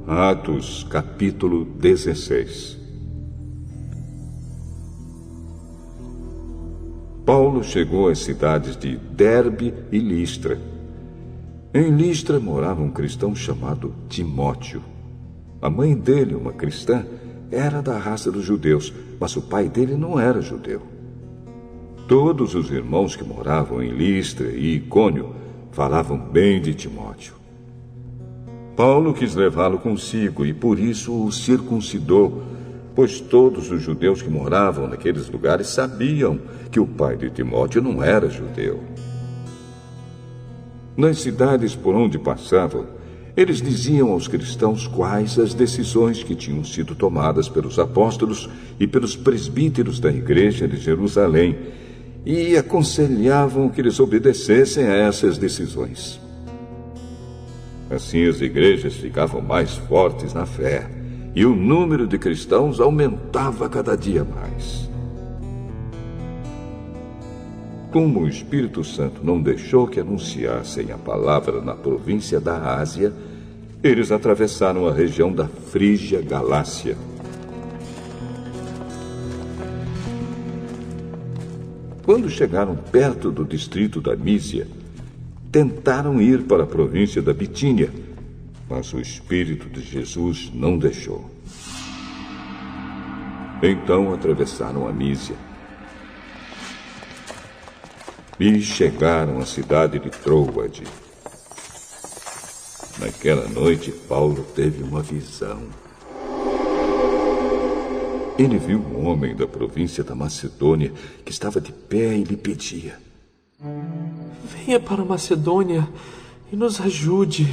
Atos, capítulo 16. Paulo chegou às cidades de Derbe e Listra. Em Listra morava um cristão chamado Timóteo. A mãe dele, uma cristã, era da raça dos judeus, mas o pai dele não era judeu. Todos os irmãos que moravam em Listra e Icônio falavam bem de Timóteo. Paulo quis levá-lo consigo e por isso o circuncidou, pois todos os judeus que moravam naqueles lugares sabiam que o pai de Timóteo não era judeu. Nas cidades por onde passavam, eles diziam aos cristãos quais as decisões que tinham sido tomadas pelos apóstolos e pelos presbíteros da igreja de Jerusalém e aconselhavam que eles obedecessem a essas decisões. Assim as igrejas ficavam mais fortes na fé e o número de cristãos aumentava cada dia mais. Como o Espírito Santo não deixou que anunciassem a palavra na província da Ásia, eles atravessaram a região da Frígia Galácia. Quando chegaram perto do distrito da Mísia, tentaram ir para a província da Bitínia, mas o Espírito de Jesus não deixou. Então atravessaram a Mísia e chegaram à cidade de Troade. Naquela noite, Paulo teve uma visão. Ele viu um homem da província da Macedônia que estava de pé e lhe pedia: venha para a Macedônia e nos ajude.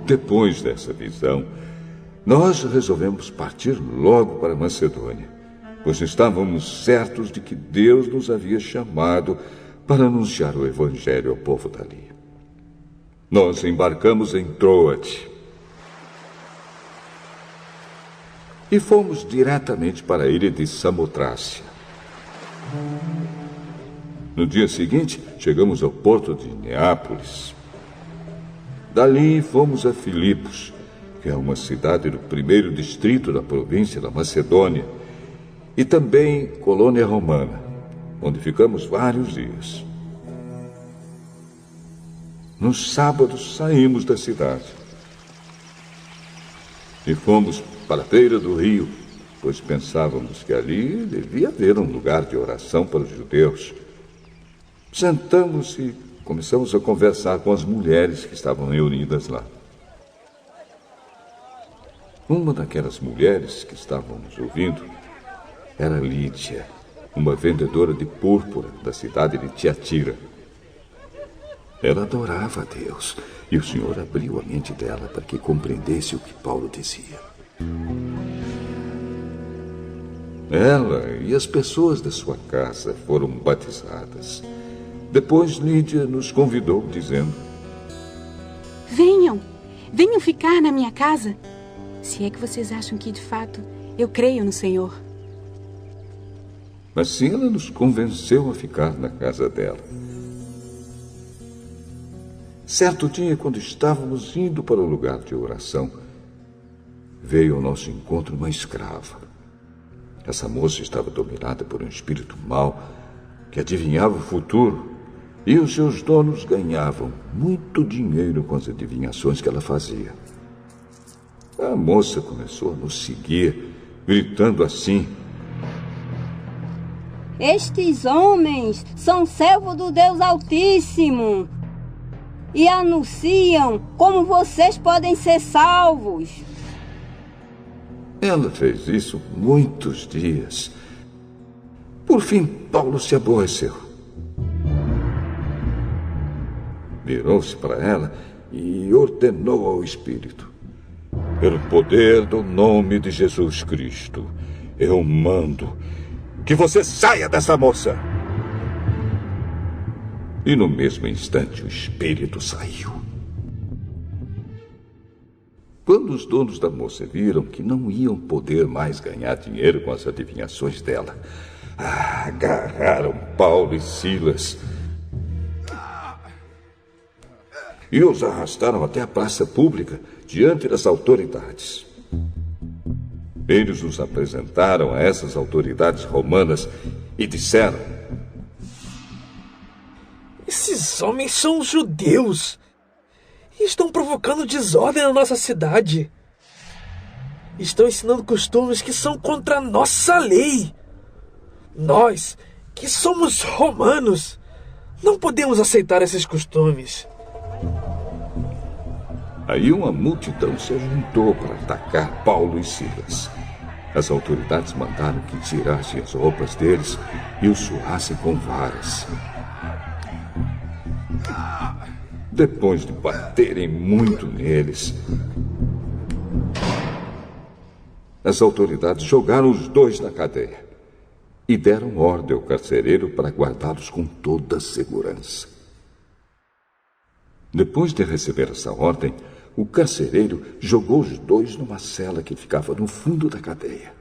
Depois dessa visão, nós resolvemos partir logo para a Macedônia, pois estávamos certos de que Deus nos havia chamado para anunciar o Evangelho ao povo dali. Nós embarcamos em Troade e fomos diretamente para a ilha de Samotrácia. No dia seguinte, chegamos ao porto de Neápolis. Dali fomos a Filipos, que é uma cidade do primeiro distrito da província da Macedônia, e também Colônia Romana, onde ficamos vários dias. Nos sábados saímos da cidade e fomos para a beira do rio, pois pensávamos que ali devia haver um lugar de oração para os judeus. Sentamos e começamos a conversar com as mulheres que estavam reunidas lá. Uma daquelas mulheres que estavam nos ouvindo era Lídia, uma vendedora de púrpura da cidade de Tiatira. Ela adorava a Deus e o Senhor abriu a mente dela para que compreendesse o que Paulo dizia. Ela e as pessoas da sua casa foram batizadas. Depois Lídia nos convidou, dizendo: venham ficar na minha casa, se é que vocês acham que, de fato, eu creio no Senhor. Assim ela nos convenceu a ficar na casa dela. Certo dia, quando estávamos indo para o lugar de oração, veio ao nosso encontro uma escrava. Essa moça estava dominada por um espírito mau que adivinhava o futuro, e os seus donos ganhavam muito dinheiro com as adivinhações que ela fazia. A moça começou a nos seguir, gritando assim: estes homens são servos do Deus Altíssimo e anunciam como vocês podem ser salvos. Ela fez isso muitos dias. Por fim, Paulo se aborreceu. Virou-se para ela e ordenou ao espírito: pelo poder do nome de Jesus Cristo, eu mando que você saia dessa moça. E no mesmo instante o espírito saiu. Quando os donos da moça viram que não iam poder mais ganhar dinheiro com as adivinhações dela, agarraram Paulo e Silas e os arrastaram até a praça pública, diante das autoridades. Eles os apresentaram a essas autoridades romanas e disseram: Esses homens são judeus e estão provocando desordem na nossa cidade. Estão ensinando costumes que são contra a nossa lei. Nós, que somos romanos, não podemos aceitar esses costumes. Aí uma multidão se juntou para atacar Paulo e Silas. As autoridades mandaram que tirassem as roupas deles e os surrassem com varas. Depois de baterem muito neles, as autoridades jogaram os dois na cadeia e deram ordem ao carcereiro para guardá-los com toda a segurança. Depois de receber essa ordem, o carcereiro jogou os dois numa cela que ficava no fundo da cadeia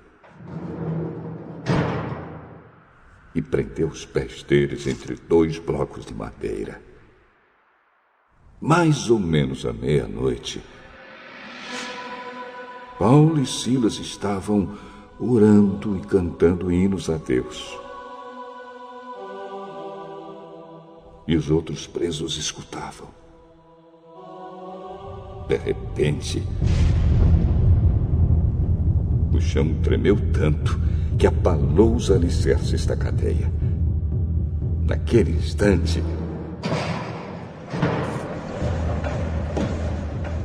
e prendeu os pés deles entre 2 blocos de madeira. Mais ou menos à meia-noite, Paulo e Silas estavam orando e cantando hinos a Deus. E os outros presos escutavam. De repente, o chão tremeu tanto que abalou os alicerces da cadeia. Naquele instante,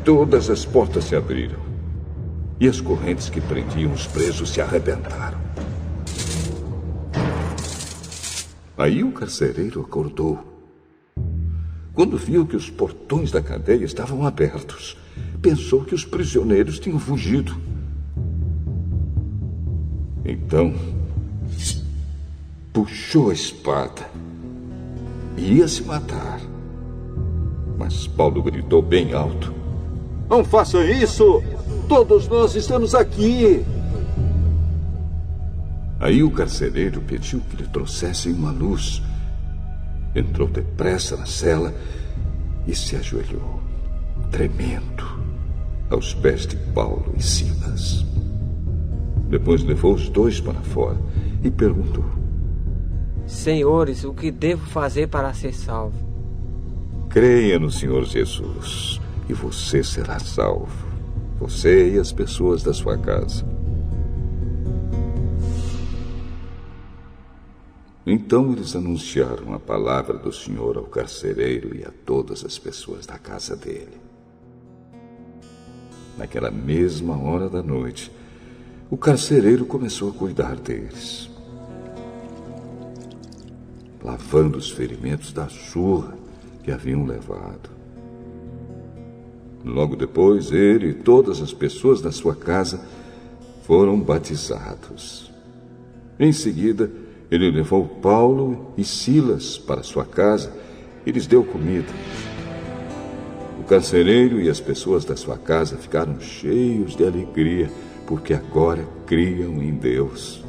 todas as portas se abriram e as correntes que prendiam os presos se arrebentaram. Aí o carcereiro acordou. Quando viu que os portões da cadeia estavam abertos, pensou que os prisioneiros tinham fugido. Então, puxou a espada e ia se matar. Mas Paulo gritou bem alto: "Não faça isso! Todos nós estamos aqui!" Aí o carcereiro pediu que lhe trouxessem uma luz. Entrou depressa na cela e se ajoelhou, tremendo, aos pés de Paulo e Silas. Depois levou os dois para fora e perguntou: Senhores, o que devo fazer para ser salvo? Creia no Senhor Jesus e você será salvo, você e as pessoas da sua casa. Então eles anunciaram a palavra do Senhor ao carcereiro e a todas as pessoas da casa dele. Naquela mesma hora da noite, o carcereiro começou a cuidar deles, lavando os ferimentos da surra que haviam levado. Logo depois, ele e todas as pessoas da sua casa foram batizados. Em seguida, ele levou Paulo e Silas para sua casa e lhes deu comida. O carcereiro e as pessoas da sua casa ficaram cheios de alegria, porque agora criam em Deus.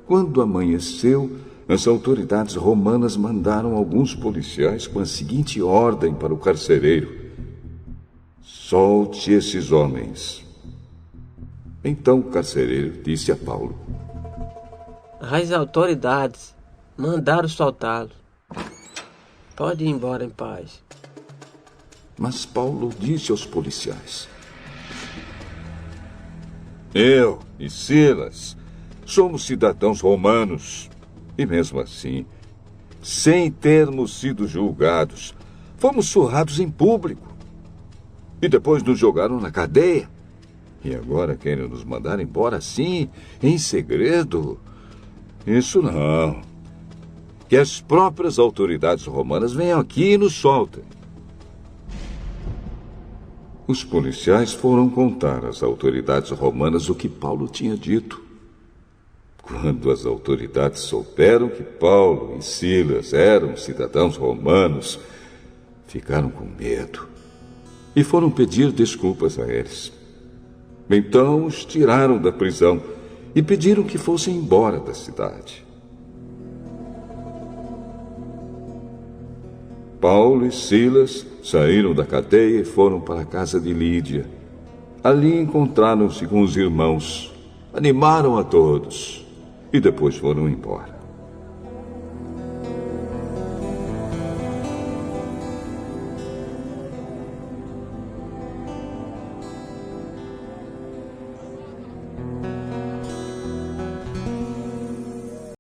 Quando amanheceu, as autoridades romanas mandaram alguns policiais com a seguinte ordem para o carcereiro: "Solte esses homens." Então o carcereiro disse a Paulo: As autoridades mandaram soltá-lo. Pode ir embora em paz. Mas Paulo disse aos policiais: Eu e Silas somos cidadãos romanos. E mesmo assim, sem termos sido julgados, fomos surrados em público. E depois nos jogaram na cadeia. E agora querem nos mandar embora assim, em segredo? Isso não. Que as próprias autoridades romanas venham aqui e nos soltem. Os policiais foram contar às autoridades romanas o que Paulo tinha dito. Quando as autoridades souberam que Paulo e Silas eram cidadãos romanos, ficaram com medo e foram pedir desculpas a eles. Então os tiraram da prisão e pediram que fossem embora da cidade. Paulo e Silas saíram da cadeia e foram para a casa de Lídia. Ali encontraram-se com os irmãos, animaram a todos e depois foram embora.